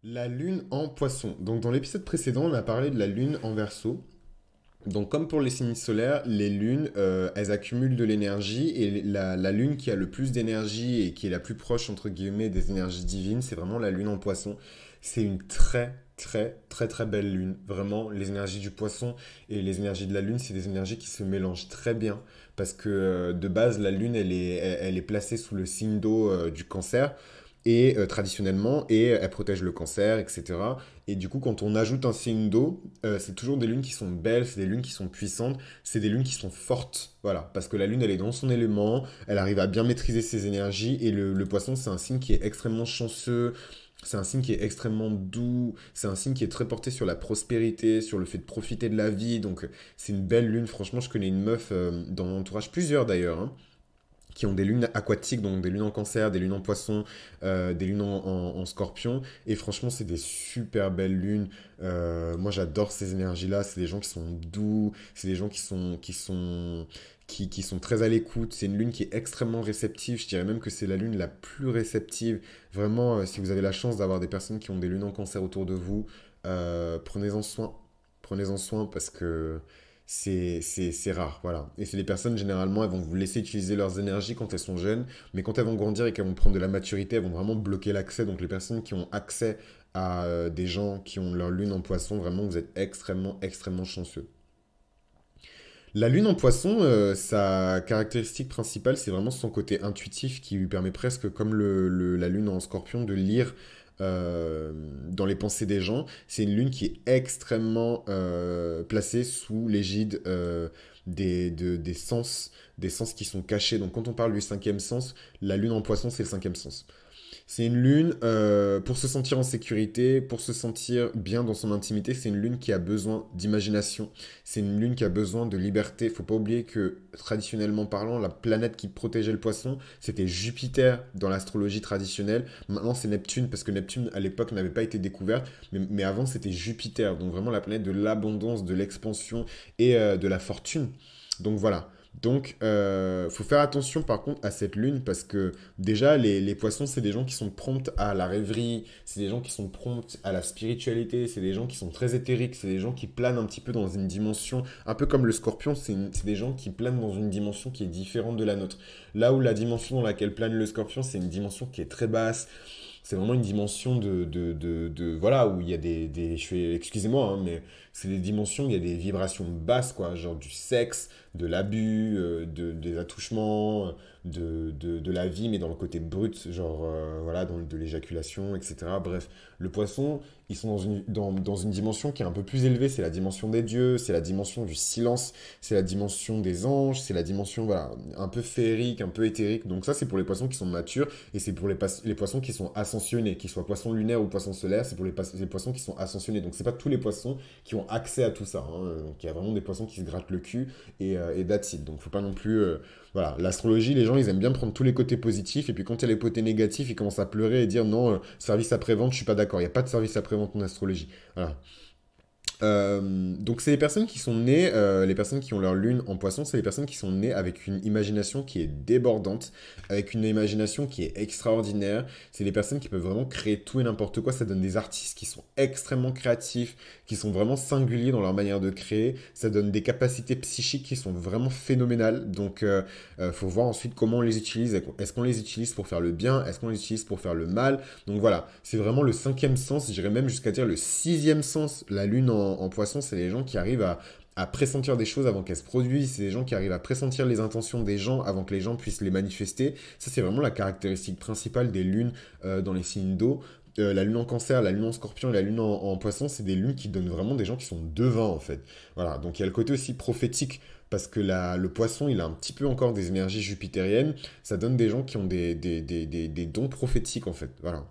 La lune en poisson. Donc dans l'épisode précédent, on a parlé de la lune en verso. Donc comme pour les signes solaires, les lunes, elles accumulent de l'énergie et la lune qui a le plus d'énergie et qui est la plus proche, entre guillemets, des énergies divines, c'est vraiment la lune en poisson. C'est une très belle lune. Vraiment, les énergies du poisson et les énergies de la lune, c'est des énergies qui se mélangent très bien parce que de base, la lune, elle est placée sous le signe d'eau du cancer et traditionnellement, et elle protège le cancer, etc. Et du coup, quand on ajoute un signe d'eau, c'est toujours des lunes qui sont belles, c'est des lunes qui sont puissantes, c'est des lunes qui sont fortes, voilà, parce que la lune, elle est dans son élément, elle arrive à bien maîtriser ses énergies, et le poisson, c'est un signe qui est extrêmement chanceux, c'est un signe qui est extrêmement doux, c'est un signe qui est très porté sur la prospérité, sur le fait de profiter de la vie, donc c'est une belle lune, franchement, je connais une meuf dans mon entourage, plusieurs d'ailleurs, hein, qui ont des lunes aquatiques, donc des lunes en cancer, des lunes en poisson, des lunes en scorpion. Et franchement, c'est des super belles lunes. Moi, j'adore ces énergies-là. C'est des gens qui sont doux, c'est des gens qui sont très à l'écoute. C'est une lune qui est extrêmement réceptive. Je dirais même que c'est la lune la plus réceptive. Vraiment, si vous avez la chance d'avoir des personnes qui ont des lunes en cancer autour de vous, prenez-en soin. Prenez-en soin parce que c'est rare, voilà. Et c'est les personnes, généralement, elles vont vous laisser utiliser leurs énergies quand elles sont jeunes, mais quand elles vont grandir et qu'elles vont prendre de la maturité, elles vont vraiment bloquer l'accès. Donc les personnes qui ont accès à des gens qui ont leur lune en poisson, vraiment, vous êtes extrêmement chanceux. La lune en poisson, sa caractéristique principale, c'est vraiment son côté intuitif qui lui permet presque, comme la lune en scorpion, de lire dans les pensées des gens. C'est une lune qui est extrêmement placée sous l'égide des sens qui sont cachés. Donc quand on parle du cinquième sens, la lune en poisson, c'est le cinquième sens. C'est une lune pour se sentir en sécurité, pour se sentir bien dans son intimité. C'est une lune qui a besoin d'imagination. C'est une lune qui a besoin de liberté. Faut pas oublier que traditionnellement parlant, la planète qui protégeait le poisson, c'était Jupiter dans l'astrologie traditionnelle. Maintenant, c'est Neptune parce que Neptune à l'époque n'avait pas été découverte, mais avant c'était Jupiter. Donc vraiment la planète de l'abondance, de l'expansion et de la fortune. Donc voilà. Donc, faut faire attention par contre à cette lune parce que déjà, les poissons, c'est des gens qui sont prompts à la rêverie, c'est des gens qui sont prompts à la spiritualité, c'est des gens qui sont très éthériques, c'est des gens qui planent un petit peu dans une dimension, un peu comme le scorpion, c'est des gens qui planent dans une dimension qui est différente de la nôtre. Là où la dimension dans laquelle plane le scorpion, c'est une dimension qui est très basse, c'est vraiment une dimension voilà, où il y a excusez-moi, hein, mais c'est des dimensions où il y a des vibrations basses, quoi, genre du sexe, de l'abus, des attouchements, de la vie, mais dans le côté brut, genre, voilà, de l'éjaculation, etc. Bref, le poisson, ils sont dans une dimension qui est un peu plus élevée, c'est la dimension des dieux, c'est la dimension du silence, c'est la dimension des anges, c'est la dimension, voilà, un peu féerique, un peu éthérique. Donc ça, c'est pour les poissons qui sont matures, et c'est pour les poissons qui sont ascensionnés, qu'ils soient poissons lunaires ou poissons solaires, c'est pour les poissons qui sont ascensionnés. Donc c'est pas tous les poissons qui ont accès à tout ça, hein. Donc il y a vraiment des poissons qui se grattent le cul, et that's it. Donc faut pas non plus... voilà, l'astrologie, les gens, ils aiment bien prendre tous les côtés positifs, et puis quand il y a les côtés négatifs, ils commencent à pleurer et dire non, service après-vente, je suis pas d'accord, il n'y a pas de service après-vente en astrologie. Voilà. Donc c'est les personnes qui sont nées, les personnes qui ont leur lune en poisson, c'est les personnes qui sont nées avec une imagination qui est débordante, avec une imagination qui est extraordinaire. C'est les personnes qui peuvent vraiment créer tout et n'importe quoi. Ça donne des artistes qui sont extrêmement créatifs, qui sont vraiment singuliers dans leur manière de créer. Ça donne des capacités psychiques qui sont vraiment phénoménales. Donc faut voir ensuite comment on les utilise. Est-ce qu'on les utilise pour faire le bien? Est-ce qu'on les utilise pour faire le mal? Donc voilà, c'est vraiment le cinquième sens, j'irais même jusqu'à dire le sixième sens. La lune en poisson, c'est les gens qui arrivent à pressentir des choses avant qu'elles se produisent, c'est les gens qui arrivent à pressentir les intentions des gens avant que les gens puissent les manifester. Ça, c'est vraiment la caractéristique principale des lunes dans les signes d'eau. La lune en cancer, la lune en scorpion et la lune en poisson, c'est des lunes qui donnent vraiment des gens qui sont devins en fait. Voilà, donc il y a le côté aussi prophétique parce que le poisson, il a un petit peu encore des énergies jupitériennes. Ça donne des gens qui ont des dons prophétiques en fait. Voilà.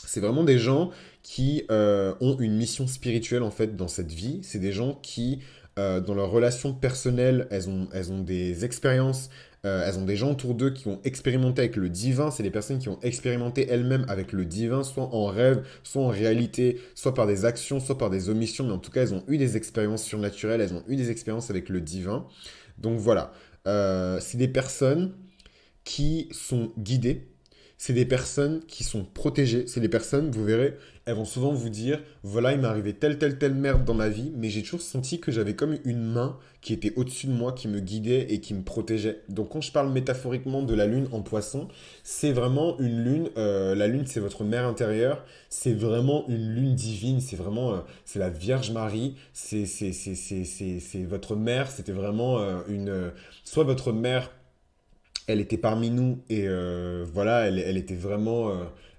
C'est vraiment des gens qui ont une mission spirituelle en fait dans cette vie. C'est des gens qui, dans leurs relations personnelles, elles ont des expériences, elles ont des gens autour d'eux qui ont expérimenté avec le divin. C'est des personnes qui ont expérimenté elles-mêmes avec le divin, soit en rêve, soit en réalité, soit par des actions, soit par des omissions. Mais en tout cas, elles ont eu des expériences surnaturelles, elles ont eu des expériences avec le divin. Donc voilà, c'est des personnes qui sont guidées, c'est des personnes qui sont protégées. C'est des personnes, vous verrez, elles vont souvent vous dire, voilà, il m'est arrivé telle merde dans ma vie, mais j'ai toujours senti que j'avais comme une main qui était au-dessus de moi, qui me guidait et qui me protégeait. Donc quand je parle métaphoriquement de la lune en poisson, c'est vraiment une lune, la lune c'est votre mère intérieure, c'est vraiment une lune divine, c'est vraiment, c'est la Vierge Marie, c'est votre mère, c'était vraiment soit votre mère elle était parmi nous et voilà, elle était vraiment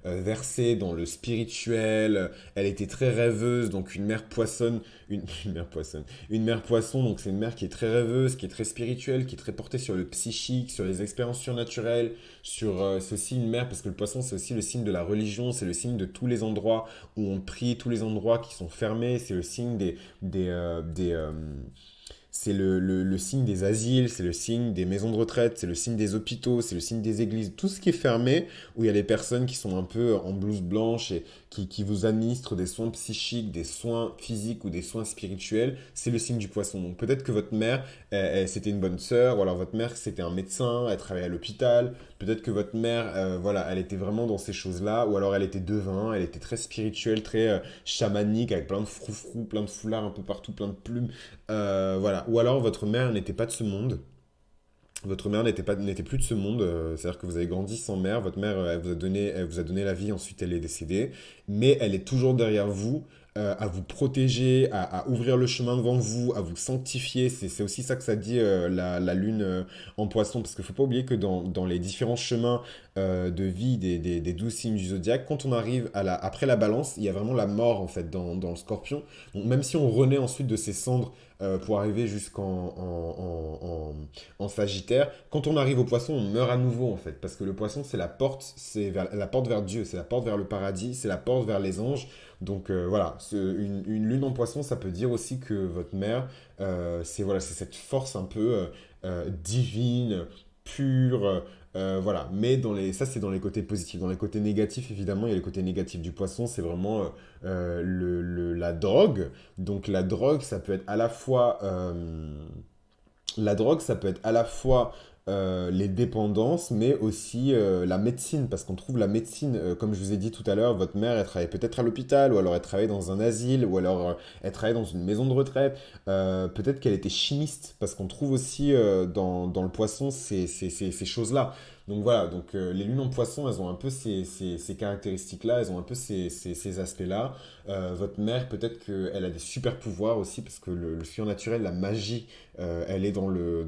versée dans le spirituel. Elle était très rêveuse, donc une mère poissonne, une mère poissonne, une mère poisson. Donc c'est une mère qui est très rêveuse, qui est très spirituelle, qui est très portée sur le psychique, sur les expériences surnaturelles, sur c'est aussi une mère parce que le poisson c'est aussi le signe de la religion, c'est le signe de tous les endroits où on prie, tous les endroits qui sont fermés, c'est le signe des c'est le signe des asiles, c'est le signe des maisons de retraite, c'est le signe des hôpitaux, c'est le signe des églises. Tout ce qui est fermé, où il y a des personnes qui sont un peu en blouse blanche et qui vous administrent des soins psychiques, des soins physiques ou des soins spirituels, c'est le signe du poisson. Donc peut-être que votre mère, c'était une bonne sœur, ou alors votre mère, c'était un médecin, elle travaillait à l'hôpital. Peut-être que votre mère, voilà, elle était vraiment dans ces choses-là, ou alors elle était devin, elle était très spirituelle, très chamanique, avec plein de froufrous, plein de foulards un peu partout, plein de plumes. Voilà. Ou alors votre mère n'était pas de ce monde. Votre mère n'était plus de ce monde, c'est-à-dire que vous avez grandi sans mère, votre mère, elle vous a donné la vie, ensuite elle est décédée, mais elle est toujours derrière vous, à vous protéger, à ouvrir le chemin devant vous, à vous sanctifier. C'est aussi ça que ça dit la lune en poisson, parce qu'il ne faut pas oublier que dans les différents chemins de vie des 12 signes du zodiaque, quand on arrive après la balance, il y a vraiment la mort en fait dans le scorpion. Donc même si on renaît ensuite de ses cendres pour arriver en Sagittaire. Quand on arrive au poisson, on meurt à nouveau en fait, parce que le poisson c'est la porte, la porte vers Dieu, c'est la porte vers le paradis, c'est la porte vers les anges. Donc voilà, une lune en poisson, ça peut dire aussi que votre mère, c'est voilà, c'est cette force un peu divine, pure. Voilà, mais ça c'est dans les côtés positifs. Dans les côtés négatifs, évidemment, il y a les côtés négatifs du poisson, c'est vraiment la drogue. Donc la drogue, ça peut être à la fois la drogue, ça peut être à la fois les dépendances, mais aussi la médecine, parce qu'on trouve la médecine, comme je vous ai dit tout à l'heure, votre mère, elle travaillait peut-être à l'hôpital, ou alors elle travaillait dans un asile, ou alors elle travaillait dans une maison de retraite, peut-être qu'elle était chimiste, parce qu'on trouve aussi dans le poisson ces choses-là. Donc voilà, donc les lunes en poisson, elles ont un peu ces caractéristiques-là, elles ont un peu ces aspects-là. Votre mère, peut-être qu'elle a des super pouvoirs aussi, parce que le surnaturel, la magie, elle est dans le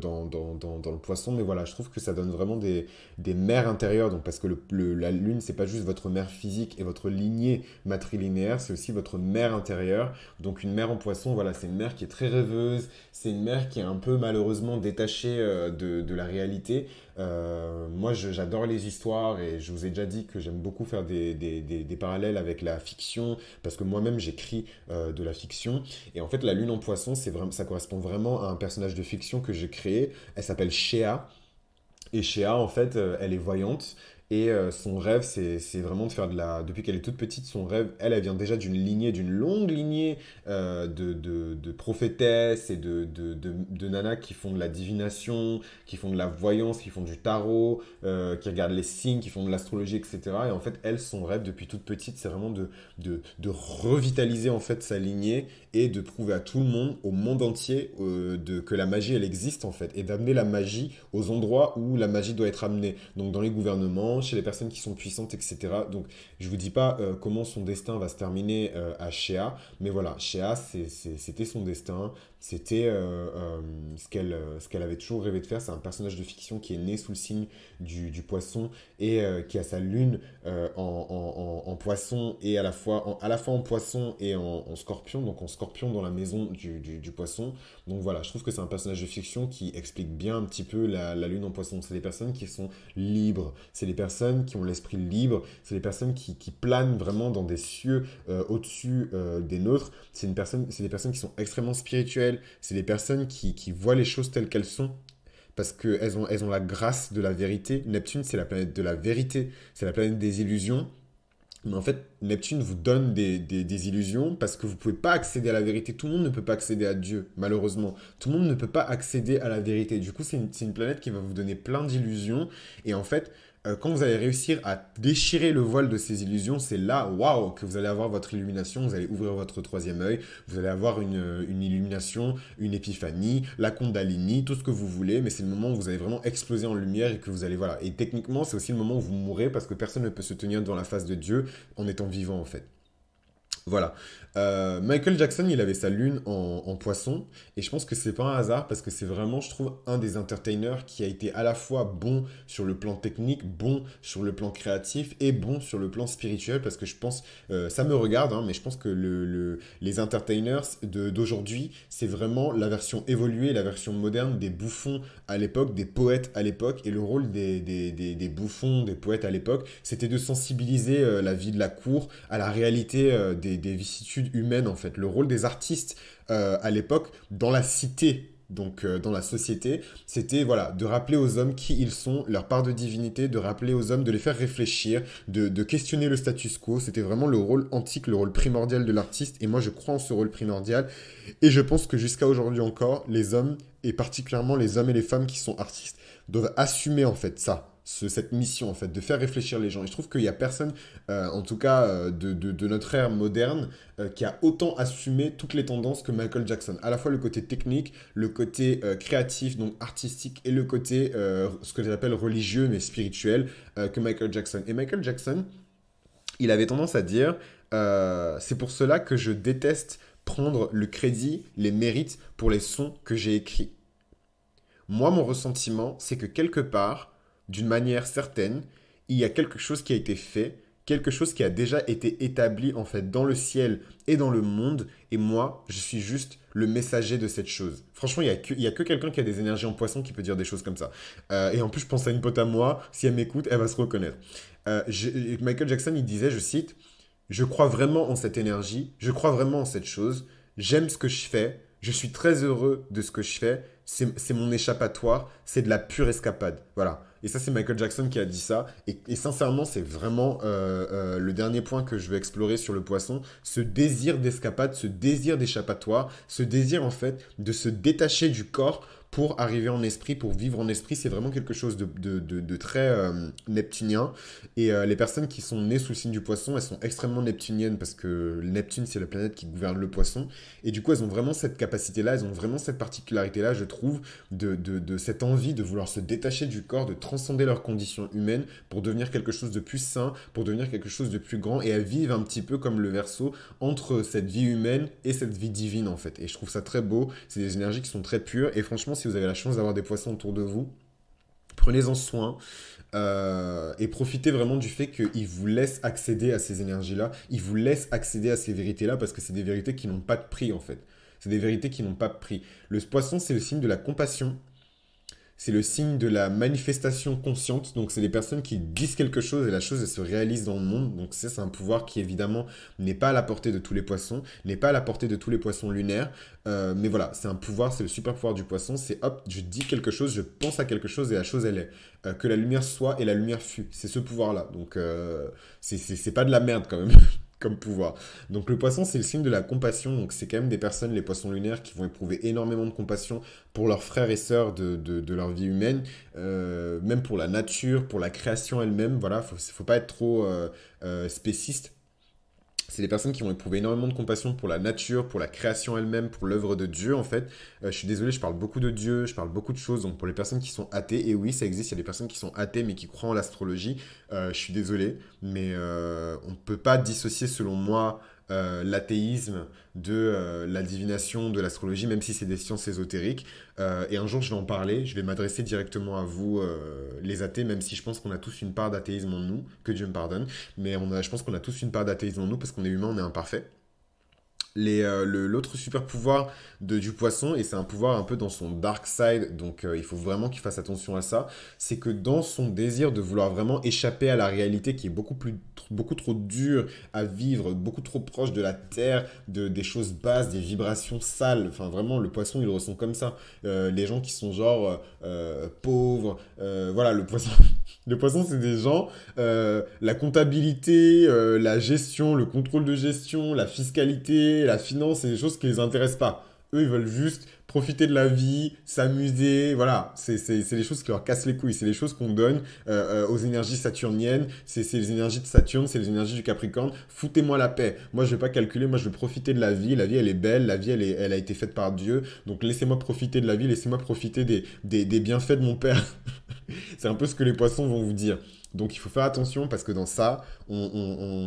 poisson, mais voilà, je trouve que ça donne vraiment des mères intérieures, donc parce que la lune, c'est pas juste votre mère physique et votre lignée matrilinéaire, c'est aussi votre mère intérieure. Donc une mère en poisson, voilà, c'est une mère qui est très rêveuse, c'est une mère qui est un peu malheureusement détachée de la réalité. Moi, j'adore les histoires et je vous ai déjà dit que j'aime beaucoup faire des parallèles avec la fiction, parce que moi-même j'écris de la fiction. Et en fait, la lune en poisson, ça correspond vraiment à un personnage de fiction que j'ai créé. Elle s'appelle Shea. Et Shea, en fait, elle est voyante. Et son rêve, c'est vraiment de faire de la... Depuis qu'elle est toute petite, son rêve, elle vient déjà d'une longue lignée de prophétesses et de nanas qui font de la divination, qui font de la voyance, qui font du tarot, qui regardent les signes, qui font de l'astrologie, etc. Et en fait, elle, son rêve depuis toute petite, c'est vraiment de revitaliser en fait sa lignée et de prouver à tout le monde, au monde entier, que la magie, elle existe en fait. Et d'amener la magie aux endroits où la magie doit être amenée. Donc dans les gouvernements, chez les personnes qui sont puissantes, etc. Donc je vous dis pas comment son destin va se terminer à Shea, mais voilà, Shea, c'était son destin, c'était ce qu'elle avait toujours rêvé de faire. C'est un personnage de fiction qui est né sous le signe du poisson et qui a sa lune en poisson et à la fois en poisson et en scorpion, donc en scorpion dans la maison du poisson. Donc voilà, je trouve que c'est un personnage de fiction qui explique bien un petit peu la lune en poisson. C'est des personnes qui sont libres, c'est des personnes qui ont l'esprit libre, c'est des personnes qui planent vraiment dans des cieux au-dessus des nôtres. C'est des personnes qui sont extrêmement spirituelles, c'est des personnes qui voient les choses telles qu'elles sont. Parce qu'elles ont la grâce de la vérité. Neptune, c'est la planète de la vérité. C'est la planète des illusions. Mais en fait, Neptune vous donne des illusions parce que vous ne pouvez pas accéder à la vérité. Tout le monde ne peut pas accéder à Dieu, malheureusement. Tout le monde ne peut pas accéder à la vérité. Du coup, c'est une planète qui va vous donner plein d'illusions. Et en fait, Quand vous allez réussir à déchirer le voile de ces illusions, c'est là, waouh, que vous allez avoir votre illumination, vous allez ouvrir votre troisième œil, vous allez avoir une illumination, une épiphanie, la Kundalini, tout ce que vous voulez, mais c'est le moment où vous allez vraiment exploser en lumière et que vous allez, voilà. Et techniquement, c'est aussi le moment où vous mourrez parce que personne ne peut se tenir devant la face de Dieu en étant vivant, en fait. Voilà. Michael Jackson, il avait sa lune en poisson, et je pense que c'est pas un hasard parce que c'est vraiment, je trouve, un des entertainers qui a été à la fois bon sur le plan technique, bon sur le plan créatif et bon sur le plan spirituel parce que je pense, ça me regarde, hein, mais je pense que les entertainers d'aujourd'hui, c'est vraiment la version évoluée, la version moderne des bouffons à l'époque, des poètes à l'époque, et le rôle des bouffons, des poètes à l'époque, c'était de sensibiliser la vie de la cour à la réalité des vicissitudes humaines, en fait. Le rôle des artistes à l'époque, dans la cité, donc dans la société, c'était voilà, de rappeler aux hommes qui ils sont, leur part de divinité, de rappeler aux hommes, de les faire réfléchir, de questionner le status quo. C'était vraiment le rôle antique, le rôle primordial de l'artiste, et moi je crois en ce rôle primordial, et je pense que jusqu'à aujourd'hui encore, les hommes, et particulièrement les hommes et les femmes qui sont artistes, doivent assumer en fait ça. Cette mission en fait de faire réfléchir les gens et je trouve qu'il n'y a personne en tout cas de notre ère moderne qui a autant assumé toutes les tendances que Michael Jackson, à la fois le côté technique, le côté créatif donc artistique et le côté ce que j'appelle religieux mais spirituel que Michael Jackson. Et Michael Jackson, il avait tendance à dire c'est pour cela que je déteste prendre le crédit, les mérites pour les sons que j'ai écrits. Moi, mon ressentiment, c'est que quelque part, d'une manière certaine, il y a quelque chose qui a été fait, quelque chose qui a déjà été établi en fait dans le ciel et dans le monde, et moi, je suis juste le messager de cette chose. Franchement, il y a que quelqu'un qui a des énergies en poisson qui peut dire des choses comme ça. Et en plus, je pense à une pote à moi, si elle m'écoute, elle va se reconnaître. Michael Jackson, il disait, je cite, je crois vraiment en cette énergie, je crois vraiment en cette chose, j'aime ce que je fais, je suis très heureux de ce que je fais, c'est mon échappatoire, c'est de la pure escapade. Voilà. Et ça, c'est Michael Jackson qui a dit ça. Et sincèrement, c'est vraiment le dernier point que je veux explorer sur le poisson. Ce désir d'escapade, ce désir d'échappatoire, ce désir en fait de se détacher du corps pour arriver en esprit, pour vivre en esprit, c'est vraiment quelque chose de très neptunien. Et les personnes qui sont nées sous le signe du poisson, elles sont extrêmement neptuniennes parce que Neptune, c'est la planète qui gouverne le poisson. Et du coup, elles ont vraiment cette capacité-là, elles ont vraiment cette particularité-là, je trouve, de cette envie de vouloir se détacher du corps, de transcender leurs conditions humaines pour devenir quelque chose de plus sain, pour devenir quelque chose de plus grand. Et elles vivent un petit peu comme le Verseau entre cette vie humaine et cette vie divine, en fait. Et je trouve ça très beau. C'est des énergies qui sont très pures. Et franchement, si vous avez la chance d'avoir des poissons autour de vous, prenez-en soin et profitez vraiment du fait qu'ils vous laissent accéder à ces énergies-là, ils vous laissent accéder à ces vérités-là parce que c'est des vérités qui n'ont pas de prix en fait. C'est des vérités qui n'ont pas de prix. Le poisson, c'est le signe de la compassion, c'est le signe de la manifestation consciente. Donc, c'est les personnes qui disent quelque chose et la chose, elle se réalise dans le monde. Donc, ça, c'est un pouvoir qui, évidemment, n'est pas à la portée de tous les poissons, n'est pas à la portée de tous les poissons lunaires. Mais voilà, c'est un pouvoir, c'est le super pouvoir du poisson. C'est hop, je dis quelque chose, je pense à quelque chose et la chose, elle est. Que la lumière soit et la lumière fut. C'est ce pouvoir-là. Donc, c'est pas de la merde quand même. Comme pouvoir. Donc le poisson, c'est le signe de la compassion. Donc c'est quand même des personnes, les poissons lunaires, qui vont éprouver énormément de compassion pour leurs frères et sœurs de leur vie humaine, même pour la nature, pour la création elle-même. Voilà, faut pas être trop spéciste. C'est des personnes qui vont éprouver énormément de compassion pour la nature, pour la création elle-même, pour l'œuvre de Dieu en fait. Je suis désolé, je parle beaucoup de Dieu, je parle beaucoup de choses. Donc pour les personnes qui sont athées, et oui, ça existe, il y a des personnes qui sont athées mais qui croient en l'astrologie. Je suis désolé, mais on ne peut pas dissocier selon moi l'athéisme de la divination, de l'astrologie, même si c'est des sciences ésotériques. Et un jour, je vais en parler, je vais m'adresser directement à vous, les athées, même si je pense qu'on a tous une part d'athéisme en nous, que Dieu me pardonne, mais je pense qu'on a tous une part d'athéisme en nous parce qu'on est humain, on est imparfait. L'autre super pouvoir du poisson, et c'est un pouvoir un peu dans son dark side, donc il faut vraiment qu'il fasse attention à ça, c'est que dans son désir de vouloir vraiment échapper à la réalité qui est beaucoup trop dure à vivre, beaucoup trop proche de la terre, des choses basses, des vibrations sales, enfin vraiment le poisson il le ressent comme ça. Les gens qui sont genre pauvres, voilà le poisson. Le poisson, c'est des gens, la comptabilité, la gestion, le contrôle de gestion, la fiscalité, la finance, c'est des choses qui les intéressent pas. Eux, ils veulent juste profiter de la vie, s'amuser, voilà. C'est les choses qui leur cassent les couilles. C'est les choses qu'on donne aux énergies saturniennes. C'est les énergies de Saturne, c'est les énergies du Capricorne. Foutez-moi la paix. Moi, je vais pas calculer. Moi, je veux profiter de la vie. La vie, elle est belle. La vie, elle a été faite par Dieu. Donc, laissez-moi profiter de la vie. Laissez-moi profiter des bienfaits de mon père. C'est un peu ce que les poissons vont vous dire. Donc il faut faire attention parce que dans ça,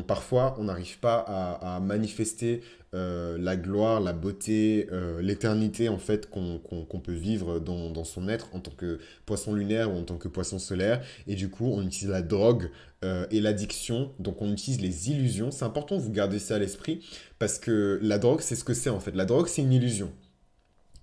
parfois, on n'arrive pas à manifester la gloire, la beauté, l'éternité en fait qu'on peut vivre dans son être en tant que poisson lunaire ou en tant que poisson solaire. Et du coup, on utilise la drogue et l'addiction. Donc on utilise les illusions. C'est important de vous garder ça à l'esprit parce que la drogue, c'est ce que c'est en fait. La drogue, c'est une illusion.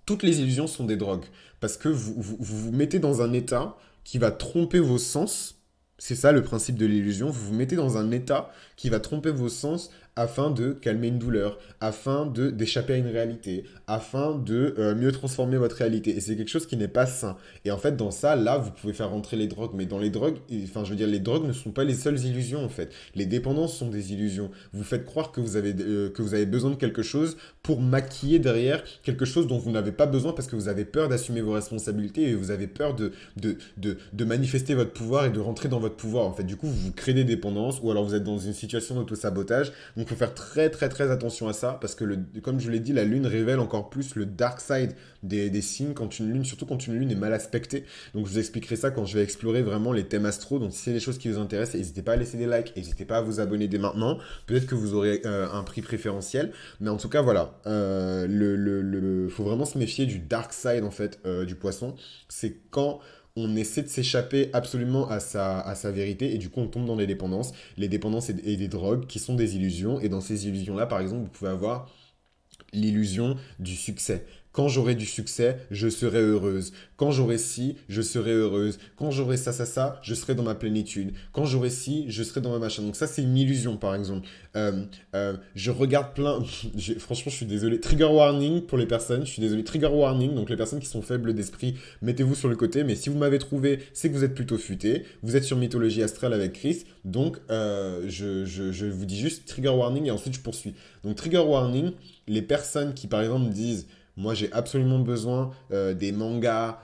Toutes les illusions sont des drogues parce que vous mettez dans un état qui va tromper vos sens. C'est ça le principe de l'illusion. Vous vous mettez dans un état qui va tromper vos sens afin de calmer une douleur, afin d'échapper à une réalité, afin de mieux transformer votre réalité. Et c'est quelque chose qui n'est pas sain. Et en fait, dans ça, là, vous pouvez faire rentrer les drogues. Mais dans les drogues, enfin, je veux dire, les drogues ne sont pas les seules illusions, en fait. Les dépendances sont des illusions. Vous faites croire que vous avez besoin de quelque chose pour maquiller derrière quelque chose dont vous n'avez pas besoin parce que vous avez peur d'assumer vos responsabilités et vous avez peur de manifester votre pouvoir et de rentrer dans votre pouvoir. En fait, du coup, vous vous créez des dépendances ou alors vous êtes dans une situation d'auto-sabotage. Donc, il faut faire très, très, très attention à ça parce que, comme je l'ai dit, la lune révèle encore plus le dark side des signes quand une lune, surtout quand une lune est mal aspectée. Donc, je vous expliquerai ça quand je vais explorer vraiment les thèmes astro. Donc, si c'est des choses qui vous intéressent, n'hésitez pas à laisser des likes, n'hésitez pas à vous abonner dès maintenant. Peut-être que vous aurez un prix préférentiel. Mais en tout cas, voilà. Faut vraiment se méfier du dark side, en fait, du poisson. C'est quand on essaie de s'échapper absolument à sa vérité et du coup on tombe dans les dépendances et des drogues qui sont des illusions et dans ces illusions-là par exemple vous pouvez avoir l'illusion du succès. Quand j'aurai du succès, je serai heureuse. Quand j'aurai ci, je serai heureuse. Quand j'aurai ça, je serai dans ma plénitude. Quand j'aurai ci, je serai dans ma machin. Donc ça, c'est une illusion, par exemple. Je regarde plein... Franchement, je suis désolé. Trigger warning pour les personnes. Je suis désolé. Trigger warning. Donc les personnes qui sont faibles d'esprit, mettez-vous sur le côté. Mais si vous m'avez trouvé, c'est que vous êtes plutôt futé. Vous êtes sur Mythologie Astrale avec Chris. Donc, je vous dis juste trigger warning et ensuite je poursuis. Donc, trigger warning, les personnes qui, par exemple, disent... Moi, j'ai absolument besoin des mangas,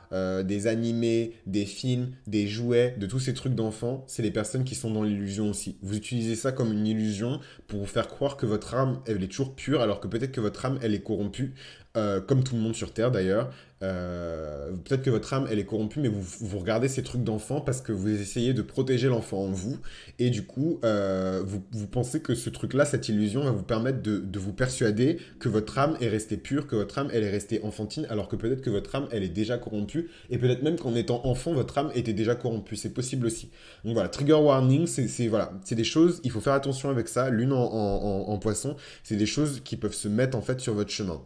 des animés, des films, des jouets, de tous ces trucs d'enfants. C'est les personnes qui sont dans l'illusion aussi. Vous utilisez ça comme une illusion pour vous faire croire que votre âme, elle est toujours pure, alors que peut-être que votre âme, elle est corrompue, comme tout le monde sur Terre d'ailleurs. Peut-être que votre âme, elle est corrompue, mais vous regardez ces trucs d'enfant parce que vous essayez de protéger l'enfant en vous. Et du coup, vous pensez que ce truc-là, cette illusion, va vous permettre de vous persuader que votre âme est restée pure, que votre âme, elle est restée enfantine, alors que peut-être que votre âme, elle est déjà corrompue. Et peut-être même qu'en étant enfant, votre âme était déjà corrompue. C'est possible aussi. Donc voilà, trigger warning, voilà, c'est des choses, il faut faire attention avec ça. Lune en poisson, c'est des choses qui peuvent se mettre en fait sur votre chemin.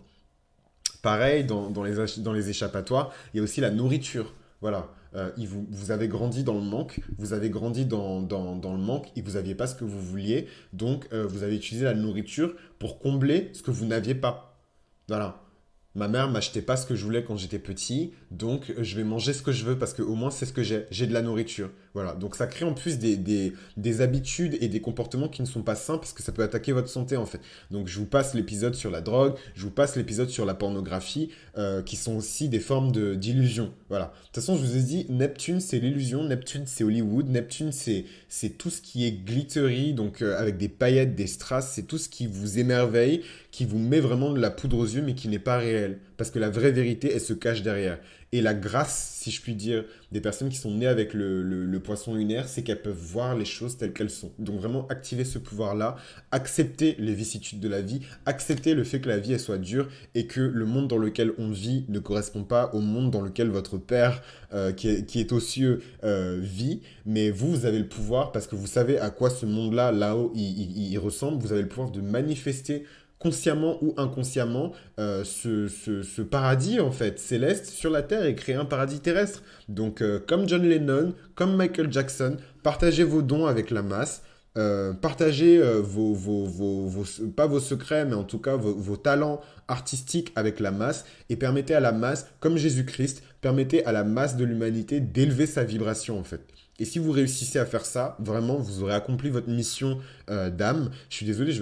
Pareil, dans les échappatoires, il y a aussi la nourriture. Voilà. Vous avez grandi dans le manque, vous avez grandi dans le manque et vous n'aviez pas ce que vous vouliez. Donc, vous avez utilisé la nourriture pour combler ce que vous n'aviez pas. Voilà. Ma mère m'achetait pas ce que je voulais quand j'étais petit, donc je vais manger ce que je veux parce que au moins c'est ce que j'ai. J'ai de la nourriture. Voilà. Donc ça crée en plus des habitudes et des comportements qui ne sont pas sains parce que ça peut attaquer votre santé en fait. Donc je vous passe l'épisode sur la drogue, je vous passe l'épisode sur la pornographie, qui sont aussi des formes d'illusion. Voilà. De toute façon, je vous ai dit, Neptune c'est l'illusion, Neptune c'est Hollywood, Neptune c'est tout ce qui est glittery, donc avec des paillettes, des strass, c'est tout ce qui vous émerveille, qui vous met vraiment de la poudre aux yeux mais qui n'est pas réel. Parce que la vraie vérité, elle se cache derrière. Et la grâce, si je puis dire, des personnes qui sont nées avec le poisson lunaire, c'est qu'elles peuvent voir les choses telles qu'elles sont. Donc vraiment activer ce pouvoir-là, accepter les vicissitudes de la vie, accepter le fait que la vie, elle soit dure et que le monde dans lequel on vit ne correspond pas au monde dans lequel votre père, qui est aux cieux, vit. Mais vous avez le pouvoir, parce que vous savez à quoi ce monde-là, là-haut, il ressemble, vous avez le pouvoir de manifester consciemment ou inconsciemment ce paradis en fait céleste sur la terre et créer un paradis terrestre. Donc comme John Lennon, comme Michael Jackson, partagez vos dons avec la masse. Partagez pas vos secrets, mais en tout cas vos talents artistiques avec la masse et permettez à la masse, comme Jésus-Christ, permettez à la masse de l'humanité d'élever sa vibration en fait. Et si vous réussissez à faire ça, vraiment, vous aurez accompli votre mission d'âme. Je suis désolé,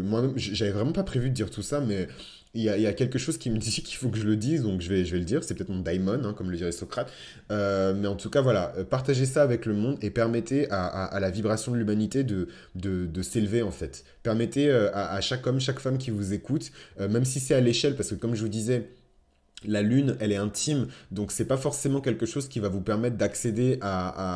moi-même, j'avais vraiment pas prévu de dire tout ça, mais il y a quelque chose qui me dit qu'il faut que je le dise, donc je vais le dire. C'est peut-être mon daimon, hein, comme le dirait Socrate. Mais en tout cas, voilà, partagez ça avec le monde et permettez à la vibration de l'humanité de s'élever, en fait. Permettez à chaque homme, chaque femme qui vous écoute, même si c'est à l'échelle, parce que comme je vous disais, la lune, elle est intime, donc c'est pas forcément quelque chose qui va vous permettre d'accéder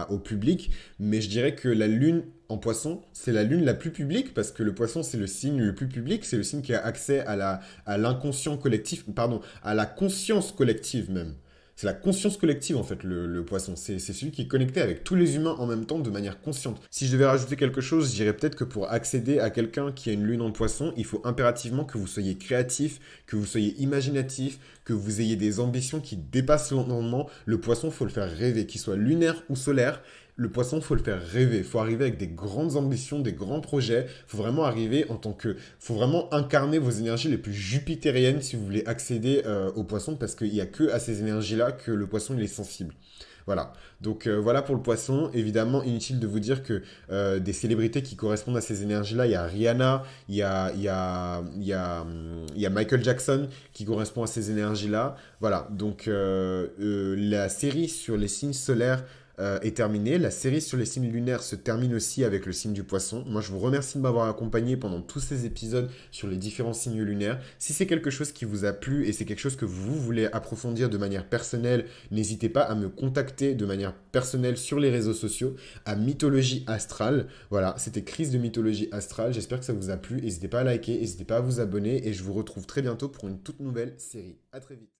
au public, mais je dirais que la lune en poisson, c'est la lune la plus publique, parce que le poisson, c'est le signe le plus public, c'est le signe qui a accès à l'inconscient collectif, pardon, à la conscience collective même. C'est la conscience collective, en fait, le poisson. C'est celui qui est connecté avec tous les humains en même temps de manière consciente. Si je devais rajouter quelque chose, je dirais peut-être que pour accéder à quelqu'un qui a une lune en poisson, il faut impérativement que vous soyez créatif, que vous soyez imaginatif, que vous ayez des ambitions qui dépassent l'entendement. Le poisson, faut le faire rêver, qu'il soit lunaire ou solaire. Le poisson, faut le faire rêver. Faut arriver avec des grandes ambitions, des grands projets. Faut vraiment arriver en tant que... Faut vraiment incarner vos énergies les plus jupitériennes si vous voulez accéder au poisson, parce qu'il n'y a que à ces énergies-là que le poisson, il est sensible. Voilà. Donc voilà pour le poisson. Évidemment, inutile de vous dire que des célébrités qui correspondent à ces énergies-là, il y a Rihanna, il y a Michael Jackson qui correspond à ces énergies-là. Voilà. Donc la série sur les signes solaires est terminée. La série sur les signes lunaires se termine aussi avec le signe du poisson. Moi, je vous remercie de m'avoir accompagné pendant tous ces épisodes sur les différents signes lunaires. Si c'est quelque chose qui vous a plu et c'est quelque chose que vous voulez approfondir de manière personnelle, n'hésitez pas à me contacter de manière personnelle sur les réseaux sociaux à Mythologie Astrale. Voilà, c'était Chris de Mythologie Astrale. J'espère que ça vous a plu. N'hésitez pas à liker, n'hésitez pas à vous abonner et je vous retrouve très bientôt pour une toute nouvelle série. À très vite.